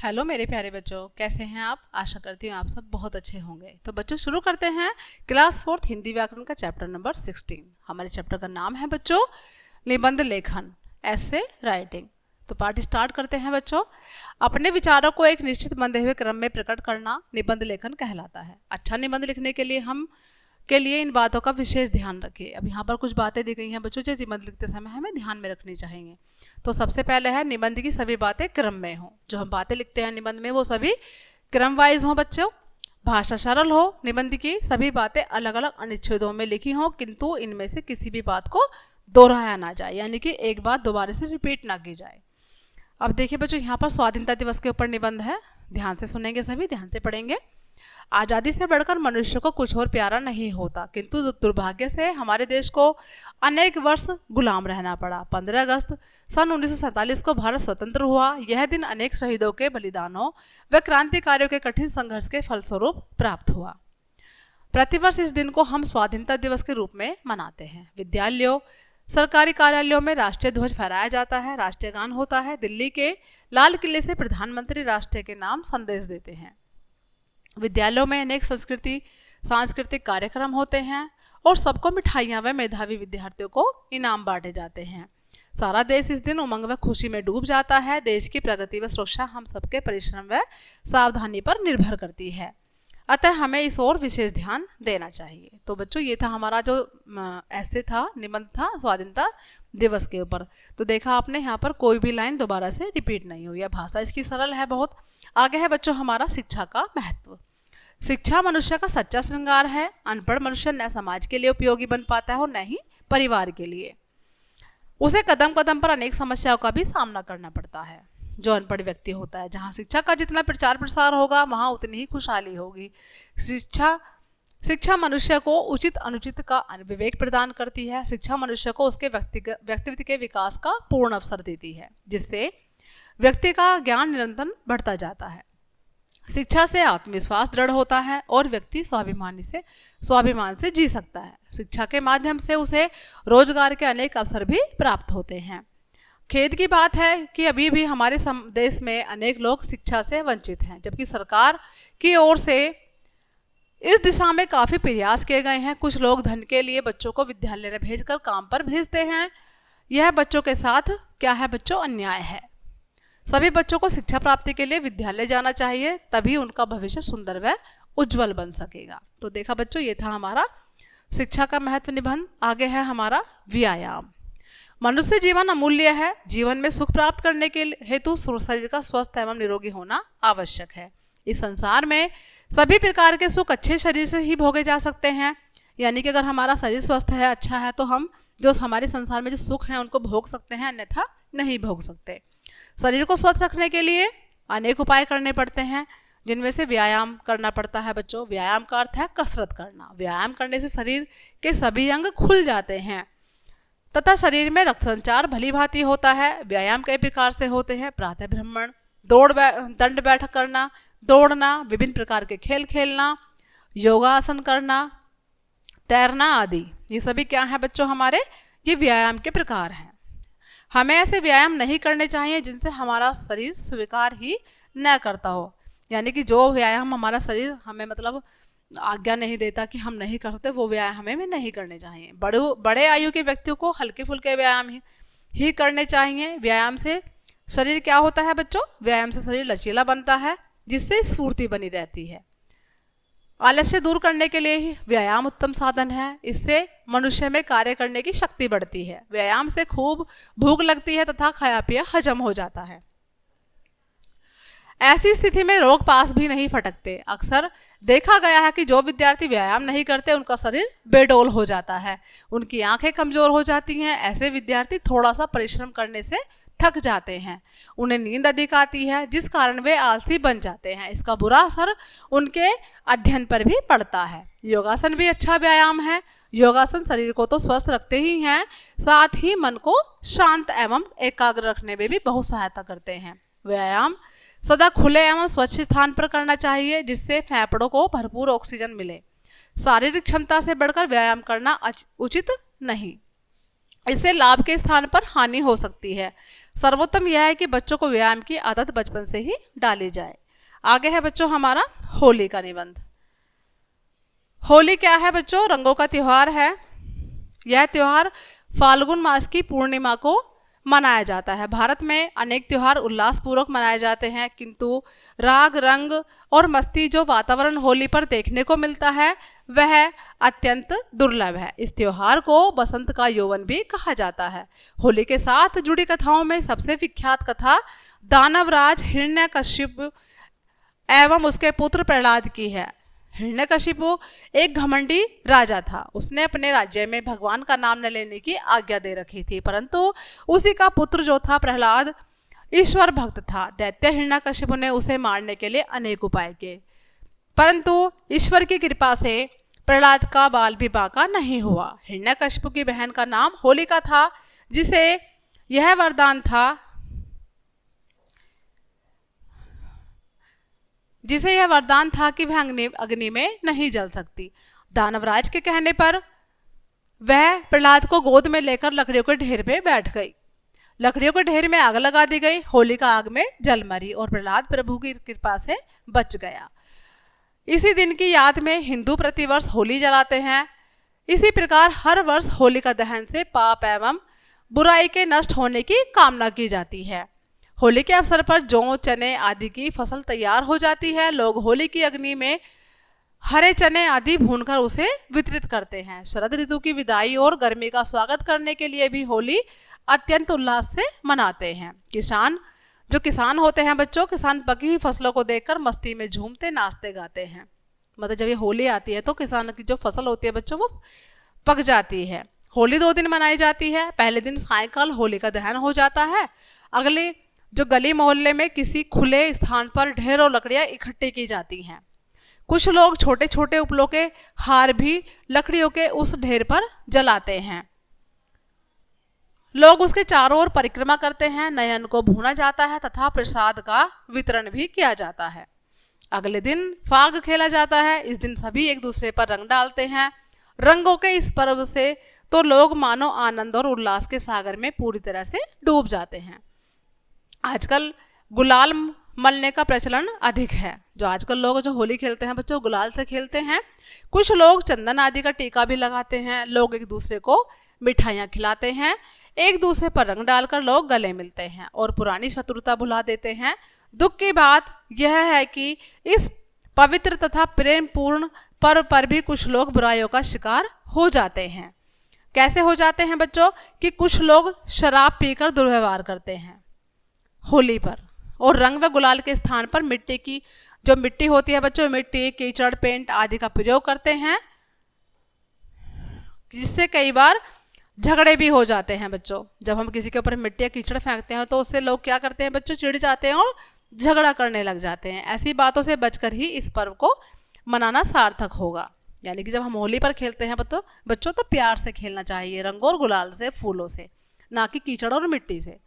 Hello मेरे प्यारे बच्चों, कैसे हैं आप। आशा करती हूँ आप सब बहुत अच्छे होंगे। तो बच्चों शुरू करते हैं क्लास 4th हिंदी व्याकरण का चैप्टर नंबर 16। हमारे चैप्टर का नाम है बच्चों निबंध लेखन, ऐसे राइटिंग। तो पाठ स्टार्ट करते हैं बच्चों। अपने विचारों को एक निश्चित बंधे हुए क्रम में प्रकट करना निबंध लेखन कहलाता है। अच्छा निबंध लिखने के लिए इन बातों का विशेष ध्यान रखिए। अब यहाँ पर कुछ बातें दी गई हैं बच्चों जो निबंध लिखते समय हमें ध्यान में रखनी चाहिए। तो सबसे पहले है निबंध की सभी बातें क्रम में हों। जो हम बातें लिखते हैं निबंध में वो सभी क्रम वाइज हों बच्चों। भाषा सरल हो। निबंध की सभी बातें अलग अलग अनुच्छेदों में लिखी हों, किंतु इनमें से किसी भी बात को दोहराया ना जाए, यानी कि एक बात दोबारा से रिपीट ना की जाए। अब देखिए बच्चों, यहाँ पर स्वाधीनता दिवस के ऊपर निबंध है। ध्यान से सुनेंगे, सभी ध्यान से पढ़ेंगे। आज़ादी से बढ़कर मनुष्य को कुछ और प्यारा नहीं होता, किंतु दुर्भाग्य से हमारे देश को अनेक वर्ष गुलाम रहना पड़ा। 15 अगस्त सन 1947 को भारत स्वतंत्र हुआ। यह दिन अनेक शहीदों के बलिदानों व क्रांतिकारियों के कठिन संघर्ष के फलस्वरूप प्राप्त हुआ। प्रतिवर्ष इस दिन को हम स्वाधीनता दिवस के रूप में मनाते हैं। विद्यालयों, सरकारी कार्यालयों में राष्ट्रीय ध्वज फहराया जाता है, राष्ट्रीय गान होता है। दिल्ली के लाल किले से प्रधानमंत्री राष्ट्र के नाम संदेश देते हैं। विद्यालयों में अनेक सांस्कृतिक कार्यक्रम होते हैं और सबको मिठाइयाँ व मेधावी विद्यार्थियों को इनाम बांटे जाते हैं। सारा देश इस दिन उमंग व खुशी में डूब जाता है। देश की प्रगति व सुरक्षा हम सबके परिश्रम व सावधानी पर निर्भर करती है, अतः हमें इस ओर विशेष ध्यान देना चाहिए। तो बच्चों ये था हमारा जो ऐसे था निबंध था स्वाधीनता दिवस के ऊपर। तो देखा आपने यहाँ पर कोई भी लाइन दोबारा से रिपीट नहीं हुई है। भाषा इसकी सरल है बहुत। आगे है बच्चों हमारा शिक्षा का महत्व। शिक्षा मनुष्य का सच्चा श्रृंगार है। अनपढ़ मनुष्य न समाज के लिए उपयोगी बन पाता है और न ही परिवार के लिए। उसे कदम कदम पर अनेक समस्याओं का भी सामना करना पड़ता है। जो अनपढ़ व्यक्ति होता है, जहाँ शिक्षा का जितना प्रचार प्रसार होगा वहाँ उतनी ही खुशहाली होगी। शिक्षा मनुष्य को उचित अनुचित का विवेक प्रदान करती है। शिक्षा मनुष्य को उसके व्यक्तित्व के विकास का पूर्ण अवसर देती है, जिससे व्यक्ति का ज्ञान निरंतर बढ़ता जाता है। शिक्षा से आत्मविश्वास दृढ़ होता है और व्यक्ति स्वाभिमान से जी सकता है। शिक्षा के माध्यम से उसे रोजगार के अनेक अवसर भी प्राप्त होते हैं। खेद की बात है कि अभी भी हमारे देश में अनेक लोग शिक्षा से वंचित हैं, जबकि सरकार की ओर से इस दिशा में काफ़ी प्रयास किए गए हैं। कुछ लोग धन के लिए बच्चों को विद्यालय में भेजकर काम पर भेजते हैं। यह बच्चों के साथ क्या है बच्चों, अन्याय है। सभी बच्चों को शिक्षा प्राप्ति के लिए विद्यालय जाना चाहिए, तभी उनका भविष्य सुंदर व उज्जवल बन सकेगा। तो देखा बच्चों ये था हमारा शिक्षा का महत्व निबंध। आगे है हमारा व्यायाम। मनुष्य जीवन अमूल्य है। जीवन में सुख प्राप्त करने के हेतु शरीर का स्वस्थ एवं निरोगी होना आवश्यक है। इस संसार में सभी प्रकार के सुख अच्छे शरीर से ही भोगे जा सकते हैं, यानी कि अगर हमारा शरीर स्वस्थ है, अच्छा है, तो हम जो हमारे संसार में जो सुख हैं उनको भोग सकते हैं, अन्यथा नहीं भोग सकते। शरीर को स्वस्थ रखने के लिए अनेक उपाय करने पड़ते हैं, जिनमें से व्यायाम करना पड़ता है बच्चों। व्यायाम का अर्थ है कसरत करना। व्यायाम करने से शरीर के सभी अंग खुल जाते हैं तथा शरीर में रक्त संचार भली भांति होता है। व्यायाम कई प्रकार से होते हैं। प्रातः भ्रमण, दंड बैठक करना, दौड़ना, विभिन्न प्रकार के खेल खेलना, योगासन करना, तैरना आदि। ये सभी क्या है बच्चों हमारे, ये व्यायाम के प्रकार हैं। हमें ऐसे व्यायाम नहीं करने चाहिए जिनसे हमारा शरीर स्वीकार ही न करता हो, यानी कि जो व्यायाम हमारा शरीर हमें मतलब आज्ञा नहीं देता कि हम नहीं करते, वो व्यायाम हमें नहीं करने चाहिए। बड़े आयु के व्यक्तियों को हल्के फुल्के व्यायाम ही करने चाहिए। व्यायाम से शरीर क्या होता है बच्चों, व्यायाम से शरीर लचीला बनता है, जिससे स्फूर्ति बनी रहती है। आलस्य दूर करने के लिए ही व्यायाम उत्तम साधन है। इससे मनुष्य में कार्य करने की शक्ति बढ़ती है। व्यायाम से खूब भूख लगती है तथा खाया पिया हजम हो जाता है। ऐसी स्थिति में रोग पास भी नहीं फटकते। अक्सर देखा गया है कि जो विद्यार्थी व्यायाम नहीं करते उनका शरीर बेडौल हो जाता है, उनकी आंखें कमजोर हो जाती हैं। ऐसे विद्यार्थी थोड़ा सा परिश्रम करने से थक जाते हैं, उन्हें नींद अधिक आती है, जिस कारण वे आलसी बन जाते हैं। इसका बुरा असर उनके अध्ययन पर भी पड़ता है। योगासन भी अच्छा व्यायाम है। योगासन शरीर को तो स्वस्थ रखते ही हैं, साथ ही मन को शांत एवं एकाग्र रखने में भी बहुत सहायता करते हैं। व्यायाम सदा खुले एवं स्वच्छ स्थान पर करना चाहिए, जिससे फेफड़ों को भरपूर ऑक्सीजन मिले। शारीरिक क्षमता से बढ़कर व्यायाम करना उचित नहीं। इससे लाभ के स्थान पर हानि हो सकती है। सर्वोत्तम यह है कि बच्चों को व्यायाम की आदत बचपन से ही डाली जाए। आगे है बच्चों हमारा होली का निबंध। होली क्या है बच्चों? रंगों का त्योहार है। यह त्योहार फाल्गुन मास की पूर्णिमा को मनाया जाता है। भारत में अनेक त्योहार उल्लासपूर्वक मनाए जाते हैं, किंतु राग, रंग और मस्ती जो वातावरण होली पर देखने को मिलता है वह अत्यंत दुर्लभ है। इस त्योहार को बसंत का यौवन भी कहा जाता है। होली के साथ जुड़ी कथाओं में सबसे विख्यात कथा दानवराज हिरण्यकशिपु एवं उसके पुत्र प्रहलाद की है। हिरण्यकशिपु एक घमंडी राजा था। उसने अपने राज्य में भगवान का नाम न लेने की आज्ञा दे रखी थी, परंतु उसी का पुत्र जो था प्रहलाद ईश्वर भक्त था। दैत्य हिरण्यकशिपु ने उसे मारने के लिए अनेक उपाय किए, परंतु ईश्वर की कृपा से प्रहलाद का बाल विवाह का नहीं हुआ। हिरण्यकशिपु की बहन का नाम होलिका था, जिसे यह वरदान था कि वह अग्नि में नहीं जल सकती। दानवराज के कहने पर वह प्रहलाद को गोद में लेकर लकड़ियों के ढेर में बैठ गई। लकड़ियों के ढेर में आग लगा दी गई। होलिका आग में जल मरी और प्रहलाद प्रभु की कृपा से बच गया। इसी दिन की याद में हिंदू प्रतिवर्ष होली जलाते हैं। इसी प्रकार हर वर्ष होलिका दहन से पाप एवं बुराई के नष्ट होने की कामना की जाती है। होली के अवसर पर जौ, चने आदि की फसल तैयार हो जाती है। लोग होली की अग्नि में हरे चने आदि भूनकर उसे वितरित करते हैं। शरद ऋतु की विदाई और गर्मी का स्वागत करने के लिए भी होली अत्यंत उल्लास से मनाते हैं। किसान होते हैं बच्चों, किसान पकी हुई फसलों को देखकर मस्ती में झूमते, नाचते, गाते हैं। मतलब जब ये होली आती है तो किसान की जो फसल होती है बच्चों वो पक जाती है। होली 2 दिन मनाई जाती है। पहले दिन सायंकाल होली का दहन हो जाता है। अगले जो गली मोहल्ले में किसी खुले स्थान पर ढेरों लकड़ियां इकट्ठी की जाती हैं। कुछ लोग छोटे छोटे उपलों के हार भी लकड़ियों के उस ढेर पर जलाते हैं। लोग उसके चारों ओर परिक्रमा करते हैं। नए अन्न को भूना जाता है तथा प्रसाद का वितरण भी किया जाता है। अगले दिन फाग खेला जाता है। इस दिन सभी एक दूसरे पर रंग डालते हैं। रंगों के इस पर्व से तो लोग मानो आनंद और उल्लास के सागर में पूरी तरह से डूब जाते हैं। आजकल गुलाल मलने का प्रचलन अधिक है। जो आजकल लोग जो होली खेलते हैं बच्चों गुलाल से खेलते हैं। कुछ लोग चंदन आदि का टीका भी लगाते हैं। लोग एक दूसरे को मिठाइयाँ खिलाते हैं। एक दूसरे पर रंग डालकर लोग गले मिलते हैं और पुरानी शत्रुता भुला देते हैं। दुख की बात यह है कि इस पवित्र तथा प्रेमपूर्ण पर्व पर भी कुछ लोग बुराइयों का शिकार हो जाते हैं। कैसे हो जाते हैं बच्चों? कि कुछ लोग शराब पीकर दुर्व्यवहार करते हैं होली पर, और रंग व गुलाल के स्थान पर मिट्टी की जो मिट्टी होती है बच्चों, मिट्टी, कीचड़, पेंट आदि का प्रयोग करते हैं, जिससे कई बार झगड़े भी हो जाते हैं बच्चों। जब हम किसी के ऊपर मिट्टी या कीचड़ फेंकते हैं तो उससे लोग क्या करते हैं बच्चों, चिढ़ जाते हैं और झगड़ा करने लग जाते हैं। ऐसी बातों से बचकर ही इस पर्व को मनाना सार्थक होगा। यानी कि जब हम होली पर खेलते हैं बच्चों तो प्यार से खेलना चाहिए, रंगों और गुलाल से, फूलों से, ना कि कीचड़ और मिट्टी से।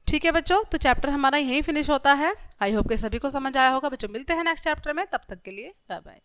ठीक है बच्चों, तो चैप्टर हमारा यहीं फिनिश होता है। आई होप के सभी को समझ आया होगा बच्चों। मिलते हैं नेक्स्ट चैप्टर में, तब तक के लिए बाय बाय।